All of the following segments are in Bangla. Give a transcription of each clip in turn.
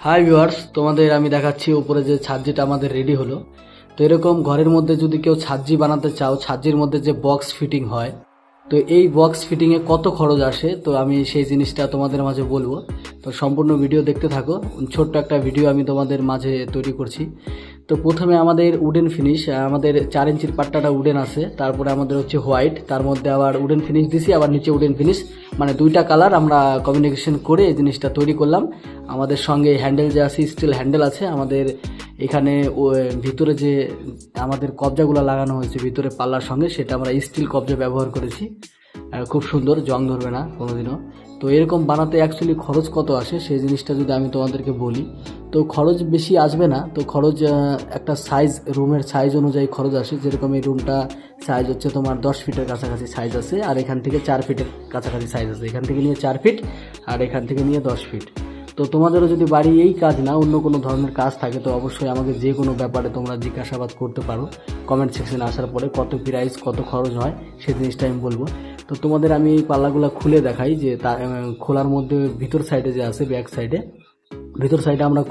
হাই ভিউয়ার্স, তোমাদের আমি দেখাচ্ছি উপরে যে ছাদজিটা আমাদের রেডি হলো। তো এরকম ঘরের মধ্যে যদি কেউ ছাদজি বানাতে চাও, ছাদজির মধ্যে যে বক্স ফিটিং হয়, তো এই বক্স ফিটিংয়ে কত খরচ আসে তো আমি সেই জিনিসটা তোমাদের মাঝে বলবো। তো সম্পূর্ণ ভিডিও দেখতে থাকো। ছোট্ট একটা ভিডিও আমি তোমাদের মাঝে তৈরি করছি। তো প্রথমে আমাদের উডেন ফিনিশ, আমাদের 4 ইঞ্চির পাট্টাটা উডেন আছে, তারপরে আমাদের হচ্ছে হোয়াইট, তার মধ্যে আবার উডেন ফিনিশ দিছি, আবার নিচে উডেন ফিনিশ, মানে দুইটা কালার আমরা কমিউনিকেশন করে এই জিনিসটা তৈরি করলাম। আমাদের সঙ্গে হ্যান্ডেল যে আছে, স্টিল হ্যান্ডেল আছে আমাদের এখানে। ভিতরে যে আমাদের কবজাগুলো লাগানো হয়েছে ভিতরে পাল্লার সঙ্গে, সেটা আমরা স্টিল কবজা ব্যবহার করেছি। খুব সুন্দর, জং ধরবে না কোনোদিনও। তো এরকম বানাতে অ্যাকচুয়ালি খরচ কত আসে সেই জিনিসটা যদি আমি তোমাদেরকে বলি, তো খরচ বেশি আসবে না। তো খরচ একটা সাইজ, রুমের সাইজ অনুযায়ী খরচ আসে। যেরকম এই রুমটা সাইজ হচ্ছে তোমার 10 ফিটের কাছাকাছি সাইজ আছে, আর এখান থেকে 4 ফিটের কাছাকাছি সাইজ আছে। এখান থেকে নিয়ে 4 ফিট আর এখান থেকে নিয়ে 10 ফিট। তো তোমাদেরও যদি বাড়ি এই কাজ না অন্য কোনো ধরনের কাজ থাকে, তো অবশ্যই আমাকে যে কোনো ব্যাপারে তোমরা জিজ্ঞাসাবাদ করতে পারো কমেন্ট সেকশনে আসার পরে। কত প্রাইস, কত খরচ হয় সেই জিনিসটা আমি বলবো। তো তোমাদের আমি এই পাল্লাগুলো খুলে দেখাই যে খোলার মধ্যে ভিতর সাইডে যে আছে, ব্যাক সাইডে, ভিতর সাইডে আমরা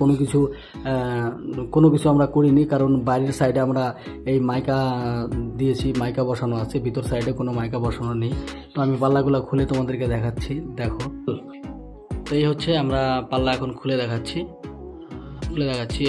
কোনো কিছু আমরা করিনি, কারণ বাইরের সাইডে আমরা এই মাইকা দিয়েছি, মাইকা বসানো আছে। ভিতর সাইডে কোনো মাইকা বসানো নেই। তো আমি পাল্লাগুলো খুলে তোমাদেরকে দেখাচ্ছি, দেখো। তো এই হচ্ছে, আমরা পাল্লা এখন খুলে দেখাচ্ছি।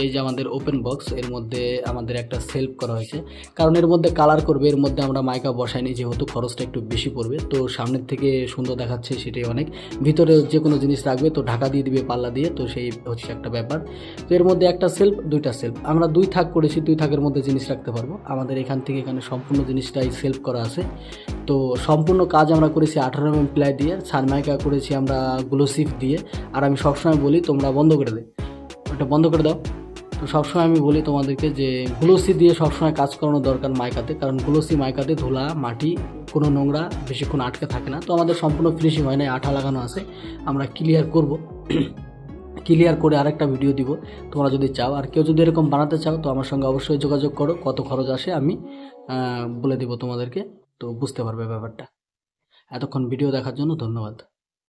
এই যে আমাদের ওপেন বক্স, এর মধ্যে আমাদের একটা সেলফ করা হয়েছে, কারণ এর মধ্যে কালার করবে, এর মধ্যে আমরা মাইকা বসাইনি, যেহেতু খরচটা একটু বেশি পড়বে। তো সামনের থেকে সুন্দর দেখাচ্ছে সেটাই অনেক। ভিতরে যে কোনো জিনিস রাখবে তো ঢাকা দিয়ে দিবে পাল্লা দিয়ে, তো সেই হচ্ছে একটা ব্যাপার। তো এর মধ্যে একটা সেলফ, দুইটা সেলফ, আমরা 2 থাক করেছি, 2 থাকের মধ্যে জিনিস রাখতে পারবো। আমাদের এখান থেকে এখানে সম্পূর্ণ জিনিসটাই সেলফ করা আছে। তো সম্পূর্ণ কাজ আমরা করেছি 18 mm প্লাই দিয়ে, সানমাইকা করেছি আমরা গ্লোসিফ দিয়ে। আর আমি সবসময় বলি তোমরা বন্ধ করে দে, ওটা বন্ধ করে দাও। তো সবসময় আমি বলি তোমাদেরকে যে গ্লোসি দিয়ে সবসময় কাজ করানো দরকার মাইকাতে, কারণ গ্লোসি মাইকাতে ধুলা, মাটি, কোনো নোংরা বেশিক্ষণ আটকে থাকে না। তো আমাদের সম্পূর্ণ ফিনিশিং হয় না, আঠা লাগানো আছে, আমরা ক্লিয়ার করব। ক্লিয়ার করে আরেকটা ভিডিও দিব তোমরা যদি চাও। আর কেউ যদি এরকম বানাতে চাও তো আমার সঙ্গে অবশ্যই যোগাযোগ করো। কত খরচ আসে আমি বলে দেব তোমাদেরকে, তো বুঝতে পারবে ব্যাপারটা। এতক্ষণ ভিডিও দেখার জন্য ধন্যবাদ।